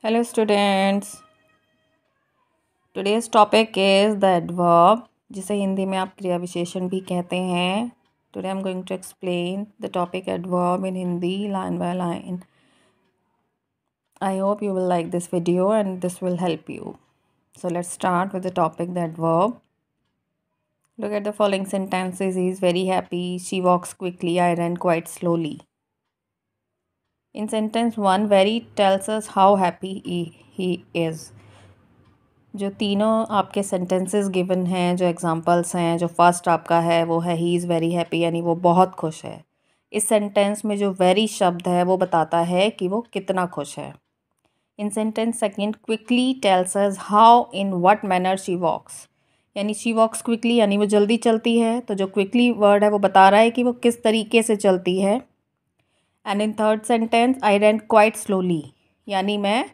Hello students, today's topic is the adverb जिसे हिंदी में आप क्रिया विशेषण भी कहते हैं. Today I'm going to explain the topic adverb in Hindi line by line. I hope you will like this video and this will help you. So let's start with the topic the adverb. Look at the following sentences. He is very happy. She walks quickly. I ran quite slowly. In sentence 1, very tells us how happy he is. जो तीनों आपके sentences given हैं, जो examples हैं, जो first आपका है वो है ही इज़ वेरी हैप्पी, यानी वो बहुत खुश है. इस सेंटेंस में जो वेरी शब्द है वो बताता है कि वो कितना खुश है. In sentence second, quickly tells us how in what manner she walks, यानी शी वॉक्स क्विकली यानी वो जल्दी चलती है. तो जो क्विकली वर्ड है वो बता रहा है कि वो किस तरीके से चलती है. And in third sentence, I run quite slowly, यानी मैं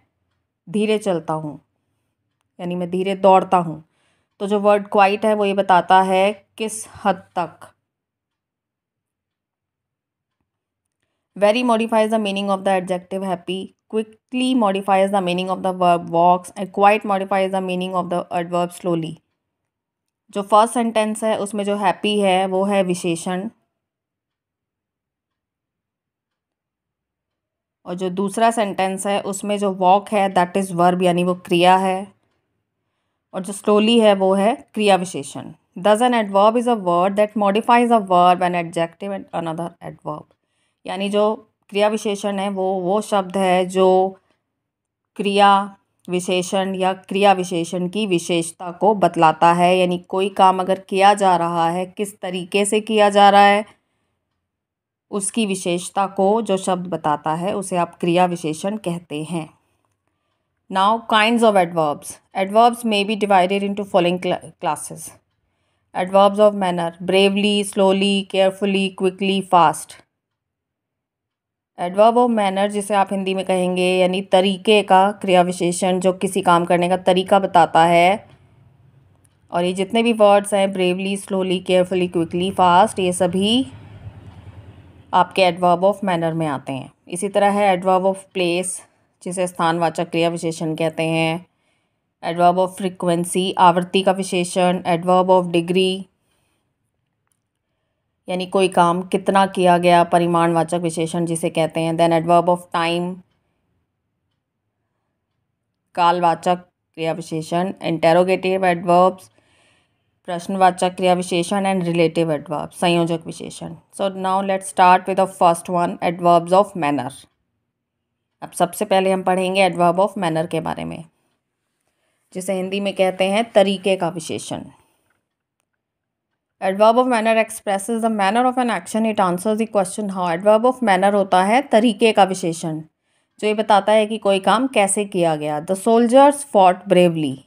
धीरे चलता हूँ, यानी मैं धीरे दौड़ता हूँ. तो जो वर्ड क्वाइट है वो ये बताता है किस हद तक. Very modifies the meaning of the adjective happy, quickly modifies the meaning of the verb walks and quite modifies the meaning of the adverb slowly. जो फर्स्ट सेंटेंस है उसमें जो हैप्पी है वो है विशेषण, और जो दूसरा सेंटेंस है उसमें जो वॉक है दैट इज़ वर्ब, यानी वो क्रिया है, और जो स्लोली है वो है क्रिया विशेषण. Thus an adverb is a word that modifies a verb, an adjective and another adverb. यानी जो क्रिया विशेषण है वो शब्द है जो क्रिया विशेषण या क्रिया विशेषण की विशेषता को बतलाता है. यानी कोई काम अगर किया जा रहा है, किस तरीके से किया जा रहा है, उसकी विशेषता को जो शब्द बताता है उसे आप क्रिया विशेषण कहते हैं. Now kinds of adverbs. Adverbs may be divided into following classes. Adverbs of manner: bravely, slowly, carefully, quickly, fast. Adverb of manner जिसे आप हिंदी में कहेंगे यानी तरीके का क्रिया विशेषण, जो किसी काम करने का तरीका बताता है. और ये जितने भी वर्ड्स हैं, bravely, slowly, carefully, quickly, fast, ये सभी आपके एडवर्ब ऑफ मैनर में आते हैं. इसी तरह है एडवर्ब ऑफ प्लेस जिसे स्थानवाचक क्रिया विशेषण कहते हैं. एडवर्ब ऑफ फ्रीक्वेंसी, आवृत्ति का विशेषण. एडवर्ब ऑफ डिग्री यानी कोई काम कितना किया गया, परिमाणवाचक विशेषण जिसे कहते हैं. देन एडवर्ब ऑफ टाइम, कालवाचक क्रिया विशेषण. इंटेरोगेटिव एडवर्ब्स, प्रश्नवाचक क्रिया विशेषण. एंड रिलेटिव एडवर्ब, संयोजक विशेषण. So now let's start with the first one, adverbs of manner. अब सबसे पहले हम पढ़ेंगे एडवर्ब ऑफ मैनर के बारे में, जिसे हिंदी में कहते हैं तरीके का विशेषण. Adverb of manner expresses the manner of an action, it answers the question how. Adverb of manner होता है तरीके का विशेषण, जो ये बताता है कि कोई काम कैसे किया गया. द सोल्जर्स फॉट ब्रेवली,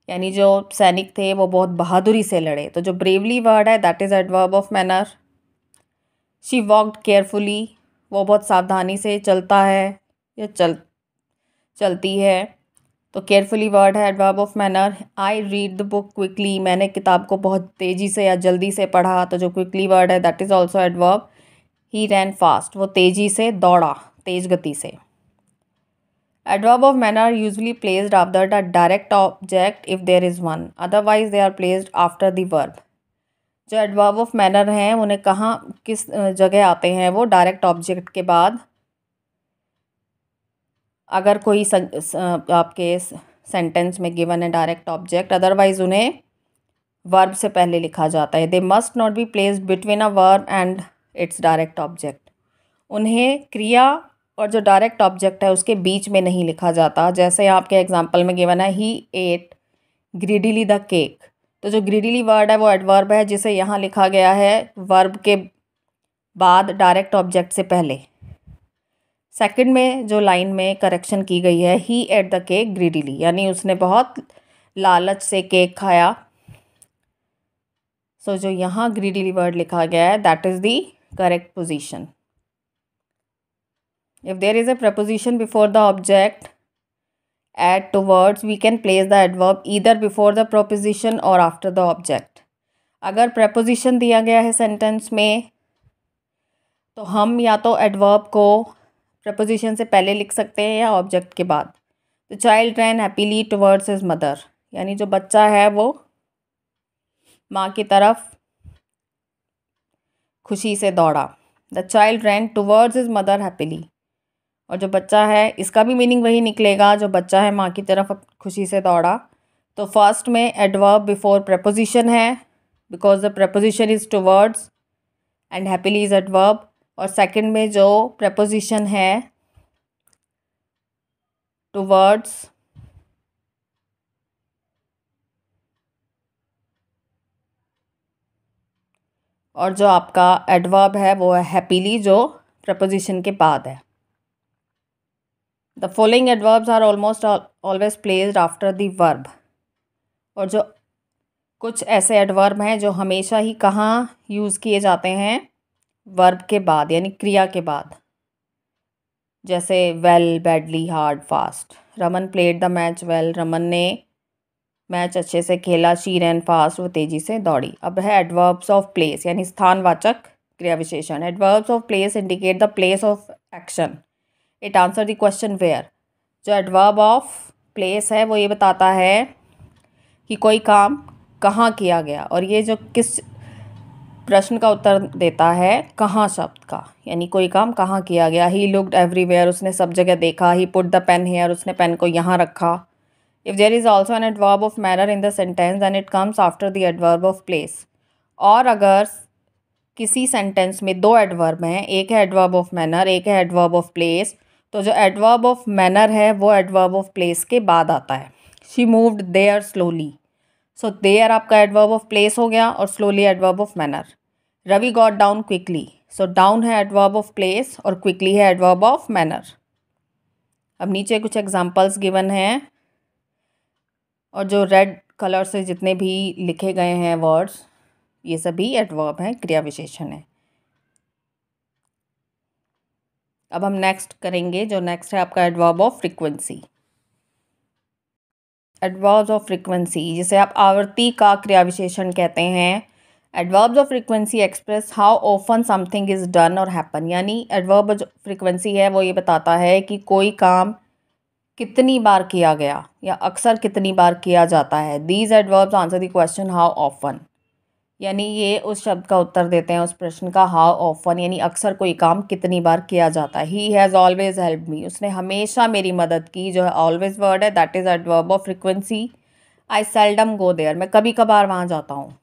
यानी जो सैनिक थे वो बहुत बहादुरी से लड़े. तो जो ब्रेवली वर्ड है that is adverb of manner. She walked carefully, वो बहुत सावधानी से चलता है या चलती है. तो केयरफुली वर्ड है adverb of manner. I read the book quickly, मैंने किताब को बहुत तेज़ी से या जल्दी से पढ़ा. तो जो क्विकली वर्ड है that is also adverb. He ran fast, वो तेज़ी से दौड़ा, तेज़ गति से. Adverb of manner usually placed after the direct object if there is one, otherwise they are placed after the verb. जो एडवर्ब ऑफ मैनर हैं उन्हें कहाँ किस जगह आते हैं, वो डायरेक्ट ऑब्जेक्ट के बाद, अगर कोई आपके सेंटेंस में गिवन है डायरेक्ट ऑब्जेक्ट, अदरवाइज उन्हें वर्ब से पहले लिखा जाता है. They must not be placed between a verb and it's direct object. उन्हें क्रिया और जो डायरेक्ट ऑब्जेक्ट है उसके बीच में नहीं लिखा जाता. जैसे आपके एग्जांपल में गिवन है ही एट ग्रीडीली द केक. तो जो ग्रीडीली वर्ड है वो एडवर्ब है, जिसे यहाँ लिखा गया है वर्ब के बाद डायरेक्ट ऑब्जेक्ट से पहले. सेकंड में जो लाइन में करेक्शन की गई है, ही एट द केक ग्रीडीली, यानी उसने बहुत लालच से केक खाया. सो जो यहाँ ग्रीडीली वर्ड लिखा गया है that is the correct position. If there is a preposition before the object add to words, we can place the adverb either before the preposition or after the object. अगर preposition दिया गया है sentence में तो हम या तो adverb को प्रपोजिशन से पहले लिख सकते हैं या ऑब्जेक्ट के बाद। The child ran happily towards his mother, यानी जो बच्चा है वो माँ की तरफ खुशी से दौड़ा। The child ran towards his mother happily, और जो बच्चा है इसका भी मीनिंग वही निकलेगा, जो बच्चा है माँ की तरफ खुशी से दौड़ा। तो फर्स्ट में एडवर्ब बिफोर प्रपोजिशन है because the preposition is towards and happily is adverb, और सेकंड में जो प्रपोजिशन है टुवर्ड्स और जो आपका एडवर्ब है वो है हैप्पीली, जो प्रपोजिशन के बाद है। The following adverbs are almost always placed after the verb, और जो कुछ ऐसे एडवर्ब हैं जो हमेशा ही कहाँ यूज़ किए जाते हैं, वर्ब के बाद यानी क्रिया के बाद। जैसे well, badly, hard, fast. Raman played the match well, Raman ने मैच अच्छे से खेला। शी रैन फास्ट, वो तेज़ी से दौड़ी। अब है एडवर्ब्स ऑफ प्लेस यानी स्थानवाचक क्रिया विशेषण। Adverbs of place indicate the place of action, it answer the question where. जो एडवर्ब ऑफ प्लेस है वो ये बताता है कि कोई काम कहाँ किया गया, और ये जो किस प्रश्न का उत्तर देता है कहाँ शब्द का, यानी कोई काम कहाँ किया गया। ही लुक्ड एवरीवेयर, उसने सब जगह देखा। He put the pen here, उसने पेन को यहाँ रखा। If there is also an adverb of manner in the sentence then it comes after the adverb of place. और अगर किसी सेंटेंस में दो एडवर्ब हैं, एक है एडवर्ब ऑफ मैनर, एक है एडवर्ब ऑफ प्लेस, तो जो एडवर्ब ऑफ मैनर है वो एडवर्ब ऑफ प्लेस के बाद आता है। She moved there slowly, so there आपका एडवर्ब ऑफ प्लेस हो गया और slowly adverb of manner. Ravi got down quickly, so down है एडवर्ब ऑफ प्लेस और क्विकली है एडवर्ब ऑफ मैनर। अब नीचे कुछ एग्जांपल्स गिवन हैं, और जो रेड कलर से जितने भी लिखे गए हैं वर्ड्स ये सभी एडवर्ब हैं, क्रिया विशेषण है। अब हम नेक्स्ट करेंगे, जो नेक्स्ट है आपका adverb of frequency. Adverbs of frequency जिसे आप आवृत्ति का क्रिया विशेषण कहते हैं। Adverbs of frequency express how often something is done और हैपन, यानी एडवर्ब जो फ्रीक्वेंसी है वो ये बताता है कि कोई काम कितनी बार किया गया या अक्सर कितनी बार किया जाता है। These adverbs answer the question how often, यानी ये उस शब्द का उत्तर देते हैं उस प्रश्न का हाउ ऑफन, यानी अक्सर कोई काम कितनी बार किया जाता है। He has always help me, उसने हमेशा मेरी मदद की। जो है ऑलवेज वर्ड है that is adverb of frequency. I seldom go there, मैं कभी कभार वहाँ जाता हूँ।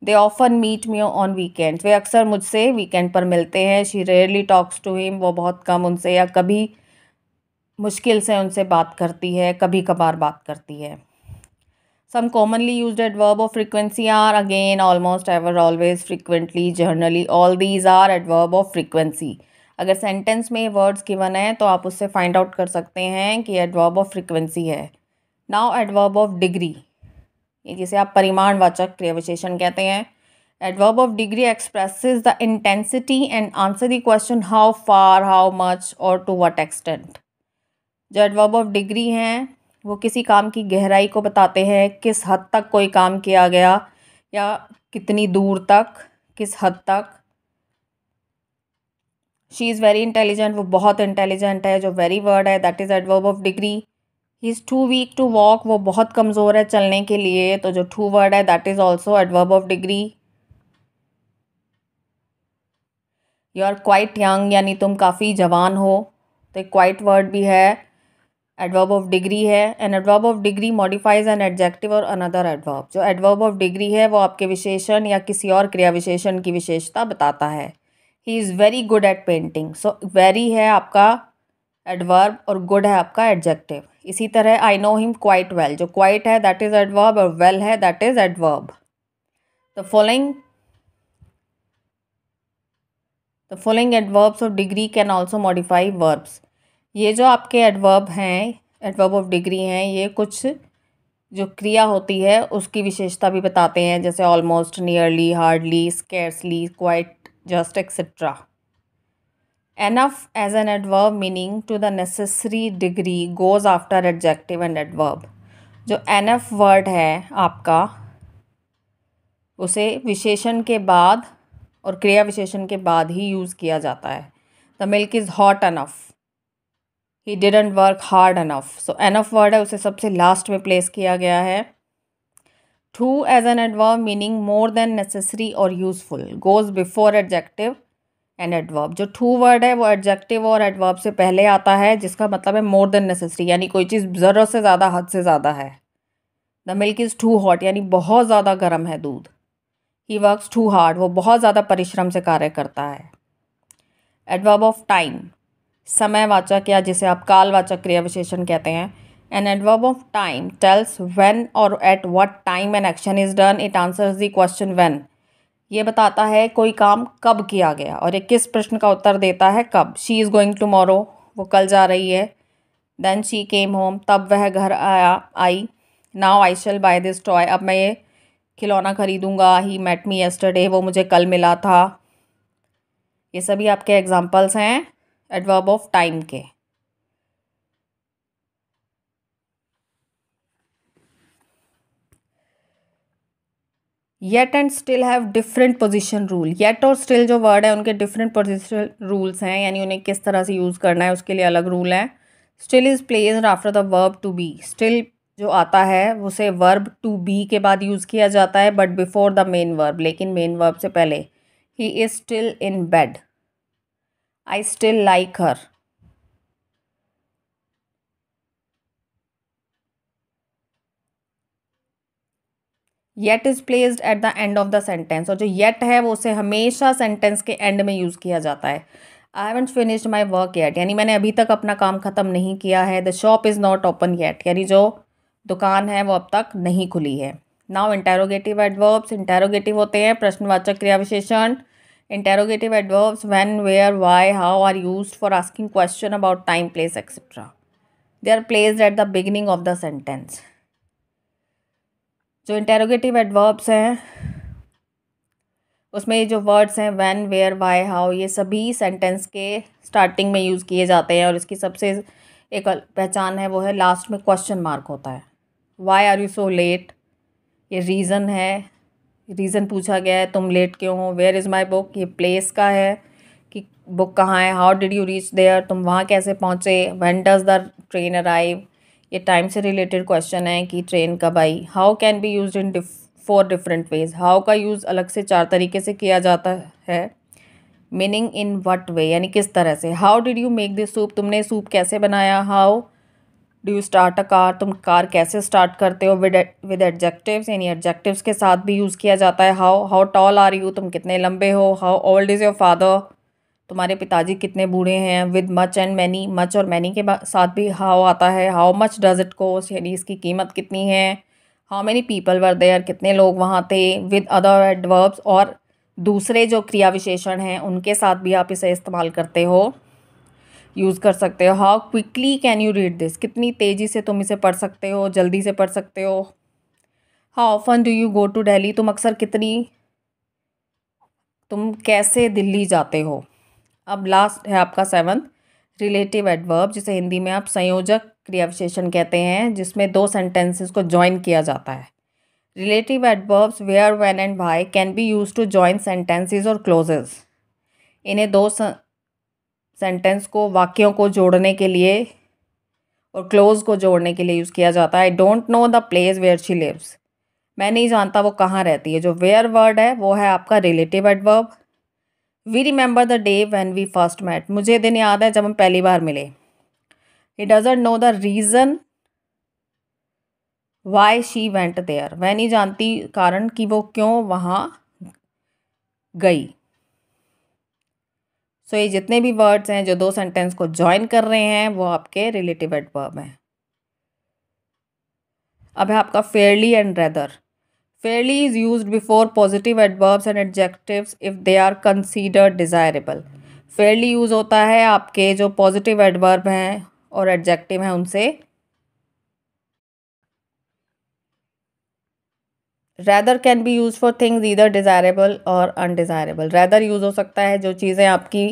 They often meet me on weekends, वे अक्सर मुझसे वीकेंड पर मिलते हैं। She rarely talks to him, वो बहुत कम उनसे या कभी मुश्किल से उनसे बात करती है, कभी कभार बात करती है। Some commonly used adverb of frequency are again, almost, ever, always, frequently, generally. All these are adverb of frequency. अगर सेंटेंस में वर्ड्स गिवन है तो आप उससे फाइंड आउट कर सकते हैं कि एडवर्ब ऑफ फ्रीक्वेंसी है। नाउ एडवर्ब ऑफ डिग्री, ये जिसे आप परिमाणवाचक क्रिया विशेषण कहते हैं। Adverb of degree expresses the intensity and answer the question how far, how much और टू व्हाट एक्सटेंट। जो एडवर्ब ऑफ डिग्री हैं वो किसी काम की गहराई को बताते हैं, किस हद तक कोई काम किया गया या कितनी दूर तक, किस हद तक। शी इज़ वेरी इंटेलिजेंट, वो बहुत इंटेलिजेंट है। जो वेरी वर्ड है that is adverb of degree. He is too weak to walk, वो बहुत कमज़ोर है चलने के लिए, तो जो टू वर्ड है that is also adverb of degree. You are quite young, यानी तुम काफ़ी जवान हो, तो क्वाइट वर्ड भी है, एडवर्ब ऑफ डिग्री है। N adverb of degree modifies an adjective और अनदर एडवर्ब। जो एडवर्ब ऑफ डिग्री है वो आपके विशेषण या किसी और क्रिया विशेषण की विशेषता बताता है। ही is very good at painting, so very है आपका एडवर्ब और गुड है आपका एडजेक्टिव। इसी तरह I know him quite well, जो क्वाइट है दैट इज़ एडवर्ब और वेल है that is adverb. The following adverbs of degree can also modify verbs. ये जो आपके एडवर्ब हैं, एडवर्ब ऑफ डिग्री हैं, ये कुछ जो क्रिया होती है उसकी विशेषता भी बताते हैं, जैसे almost, nearly, hardly, scarcely, quite, just, etcetera. Enough as an adverb meaning to the necessary degree goes after adjective and adverb. जो एनफ वर्ड है आपका उसे विशेषण के बाद और क्रिया विशेषण के बाद ही यूज़ किया जाता है। The milk is hot enough, he didn't work hard enough. So enough word है, उसे सबसे लास्ट में प्लेस किया गया है। Too as an adverb meaning more than necessary और useful goes before adjective and adverb. जो टू वर्ड है वो एडजेक्टिव और एडवर्ब से पहले आता है, जिसका मतलब है मोर देन नेसेसरी, यानी कोई चीज़ ज़रूरत से ज़्यादा, हद से ज़्यादा है। The milk is too hot, यानी बहुत ज़्यादा गर्म है दूध। ही वर्क्स टू हार्ड, वो बहुत ज़्यादा परिश्रम से कार्य करता है। एडवर्ब ऑफ टाइम, समयवाचक या जिसे आप कालवाचक क्रिया विशेषण कहते हैं। An adverb of time tells when और at what time an action is done, it answers the question when. ये बताता है कोई काम कब किया गया, और ये किस प्रश्न का उत्तर देता है, कब। शी इज़ गोइंग टुमारो, वो कल जा रही है। देन शी केम होम, तब वह घर आई। Now I shall buy this toy, अब मैं ये खिलौना खरीदूंगा। ही मेट मी येस्टरडे, वो मुझे कल मिला था। ये सभी आपके एग्जाम्पल्स हैं एडवर्ब ऑफ टाइम के। Yet and still have different position rule. Yet और स्टिल जो वर्ड है उनके डिफरेंट पोजीशन रूल्स हैं, यानी उन्हें किस तरह से यूज़ करना है उसके लिए अलग रूल हैं। Still is placed after the verb to be. Still जो आता है उसे वर्ब टू बी के बाद यूज़ किया जाता है, but before the main verb, लेकिन मेन वर्ब से पहले। He is still in bed, I still like her. Yet is placed at the end of the sentence, और जो येट है वो उसे हमेशा सेंटेंस के एंड में यूज़ किया जाता है। I haven't finished my work yet, यानी मैंने अभी तक अपना काम ख़त्म नहीं किया है। The shop is not open yet, यानी जो दुकान है वो अब तक नहीं खुली है। नाउ इंटेरोगेटिव एडवर्ब्स, इंटेरोगेटिव होते हैं प्रश्नवाचक क्रिया विशेषण। Interrogative adverbs when, where, why, how are used for asking question about time, place etcetera. They are placed at the beginning of the sentence. जो इंटेरोगेटिव एडवर्ब्स हैं उसमें जो वर्ड्स हैं व्हेन, वेयर, व्हाई, हाउ, ये सभी sentence के starting में use किए जाते हैं, और इसकी सबसे एक पहचान है, वो है लास्ट में क्वेश्चन मार्क होता है। Why are you so late, ये रीज़न है, रीज़न पूछा गया है तुम लेट क्यों हो। वेयर इज़ माई बुक, ये प्लेस का है कि बुक कहाँ है। How did you reach there, तुम वहाँ कैसे पहुँचे। When does the train arrive, ये टाइम से रिलेटेड क्वेश्चन है कि ट्रेन कब आई। How can be used in 4 different ways, how का यूज़ अलग से 4 तरीके से किया जाता है। मीनिंग इन व्हाट वे, यानी किस तरह से। How did you make this soup, तुमने सूप कैसे बनाया। How do you start a car, तुम कार कैसे स्टार्ट करते हो। विद एडजेक्टिव्स, यानी एडजेक्टिव्स के साथ भी यूज़ किया जाता है। हाउ टॉल आर यू, तुम कितने लंबे हो। How old is your father, तुम्हारे पिताजी कितने बूढ़े हैं। With much and many, much और मैनी के साथ भी हाउ आता है। How much does it cost, यानी इसकी कीमत कितनी है। How many people were there, कितने लोग वहाँ थे। विद अदर एडवर्ब्स, और दूसरे जो क्रिया विशेषण हैं उनके साथ भी आप इसे इस्तेमाल करते हो, यूज़ कर सकते हो। How quickly can you read this, कितनी तेज़ी से तुम इसे पढ़ सकते हो, जल्दी से पढ़ सकते हो। How often do you go to Delhi, तुम कैसे दिल्ली जाते हो। अब लास्ट है आपका 7th, रिलेटिव एडवर्ब, जिसे हिंदी में आप संयोजक क्रिया विशेषण कहते हैं, जिसमें 2 सेंटेंसेस को ज्वाइन किया जाता है। Relative adverbs where, when and why can be used to join sentences और क्लोजेस। इन्हें 2 सेंटेंस को, वाक्यों को जोड़ने के लिए और क्लोज को जोड़ने के लिए यूज़ किया जाता है। I don't know the place where she lives, मैं नहीं जानता वो कहाँ रहती है। जो वेयर वर्ड है वो है आपका relative adverb. We remember the day when we first met, मुझे दिन याद है जब हम पहली बार मिले। He doesn't know the reason why she went there, वह नहीं जानती कारण कि वो क्यों वहाँ गई। सो ये जितने भी वर्ड्स हैं जो 2 सेंटेंस को ज्वाइन कर रहे हैं वो आपके रिलेटिव एडवर्ब हैं। अब है आपका fairly and rather. Fairly is used before positive adverbs and adjectives if they are considered desirable. Fairly use होता है आपके जो पॉजिटिव एडवर्ब हैं और एडजेक्टिव हैं उनसे। Rather can be use for things either desirable और अनडिज़ायरेबल। रैदर यूज़ हो सकता है जो चीज़ें आपकी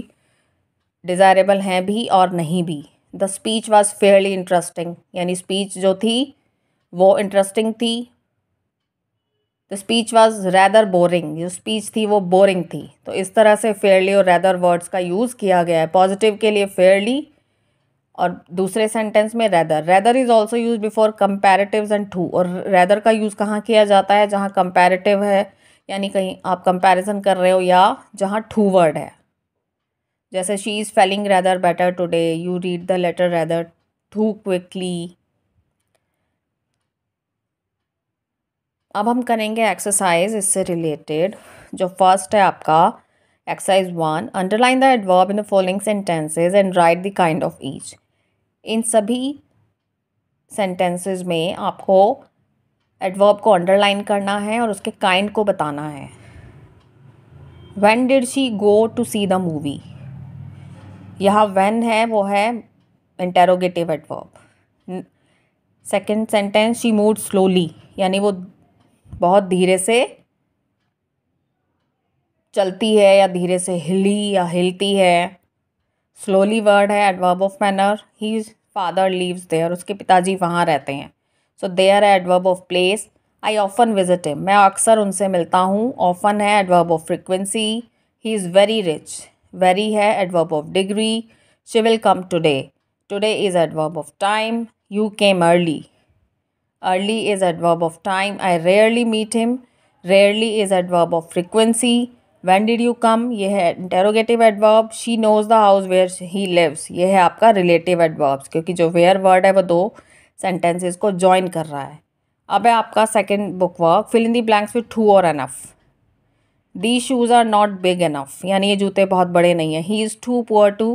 डिज़ायरेबल हैं भी और नहीं भी। The speech was Fairlie interesting, यानी स्पीच जो थी वो इंटरेस्टिंग थी। The speech was rather boring, जो स्पीच थी वो बोरिंग थी। तो इस तरह से फेयरली और रैदर वर्ड्स का यूज़ किया गया है। पॉजिटिव के लिए फेयरली और दूसरे सेंटेंस में rather. Rather is also use before comparatives and too. और रैदर का यूज़ कहाँ किया जाता है? जहाँ कंपैरेटिव है, यानी कहीं आप कंपैरिजन कर रहे हो, या जहाँ टू वर्ड है। जैसे she is feeling rather better today, you read the letter rather too quickly. अब हम करेंगे एक्सरसाइज इससे रिलेटेड। जो फर्स्ट है आपका exercise 1, underline the adverb in the following sentences and write the kind of each. इन सभी सेंटेंसेस में आपको एडवर्ब को अंडरलाइन करना है और उसके काइंड को बताना है। When did she go to see the movie, यहाँ व्हेन है वो है interrogative adverb. Second sentence, she moved slowly, यानी वो बहुत धीरे से चलती है या धीरे से हिली या हिलती है। स्लोली वर्ड है adverb of manner. His father lives there, उसके पिताजी वहाँ रहते हैं। सो देयर है adverb of place. I often visit him, मैं अक्सर उनसे मिलता हूँ। ऑफन है adverb of frequency. He is very rich, very है adverb of degree. She will come today, today is adverb of time. You came early, early is adverb of time. I rarely meet him, rarely is adverb of frequency. When did you come, ये है interrogative adverb. She knows the house where he lives, ये है आपका relative adverbs, क्योंकि जो where word है वो दो sentences को join कर रहा है। अब है आपका second book work, fill in the blanks with true or enough. These shoes are not big enough, यानी ये जूते बहुत बड़े नहीं हैं। He is too poor to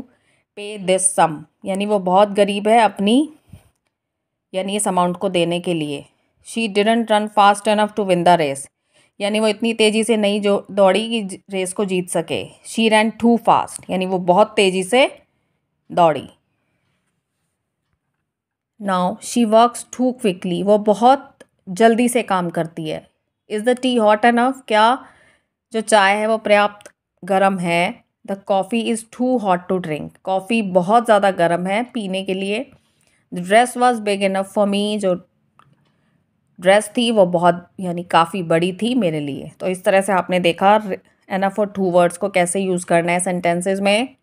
pay this sum, यानी वो बहुत गरीब है अपनी, यानी इस अमाउंट को देने के लिए। She didn't run fast enough to win the race, यानी वो इतनी तेज़ी से नहीं जो दौड़ी कि रेस को जीत सके। शी रैन टू फास्ट, यानी वो बहुत तेज़ी से दौड़ी। Now she works too quickly, वो बहुत जल्दी से काम करती है। Is the tea hot enough, क्या जो चाय है वो पर्याप्त गर्म है। The coffee is too hot to drink, coffee बहुत ज़्यादा गर्म है पीने के लिए। The dress was big enough for me, जो ड्रेस थी वो बहुत यानी काफ़ी बड़ी थी मेरे लिए। तो इस तरह से आपने देखा एनफ और टू वर्ड्स को कैसे यूज़ करना है सेंटेंसेस में।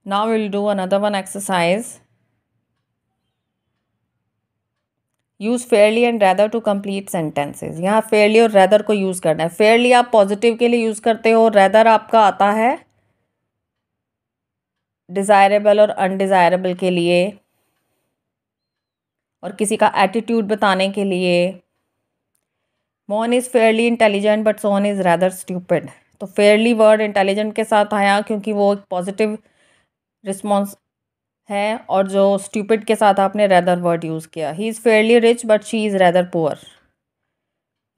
Now will do another one exercise. Use fairly and rather to complete sentences. यहाँ फेयरली और रैदर को यूज़ करना है। फेयरली आप पॉजिटिव के लिए यूज़ करते हो, रैदर आपका आता है डिज़ायरेबल और अनडिज़ायरेबल के लिए, और किसी का एटीट्यूड बताने के लिए। Mohan is Fairlie intelligent but Sohan is rather stupid. तो फेयरली वर्ड इंटेलिजेंट के साथ आया क्योंकि वो एक पॉजिटिव रिस्पॉन्स है, और जो स्टूपिड के साथ आपने रैदर वर्ड यूज़ किया। He is Fairlie rich but she is rather poor.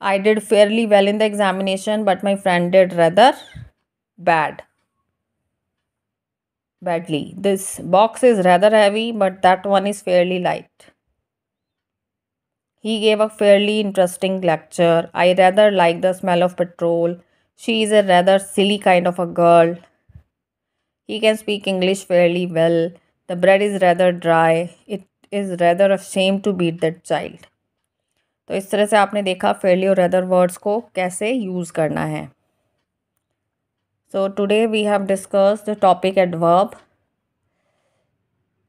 I did fairly well in the examination but my friend did rather badly. This box is rather heavy but that one is fairly light. He gave a fairly interesting lecture. I rather like the smell of petrol. She is a rather silly kind of a girl. He can speak English fairly well. The bread is rather dry. It is rather a shame to beat that child. तो इस तरह से आपने देखा fairly और rather words को कैसे use करना है। So today we have discussed the topic adverb.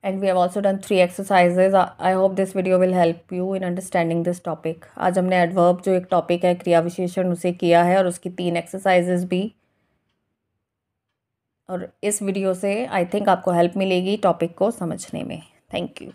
And we have also done 3 exercises. I hope this video will help you in understanding this topic. आज हमने adverb जो एक टॉपिक है क्रिया विशेषण उसे किया है, और उसकी 3 एक्सरसाइजेज भी। और इस वीडियो से आई थिंक आपको हेल्प मिलेगी टॉपिक को समझने में। Thank you.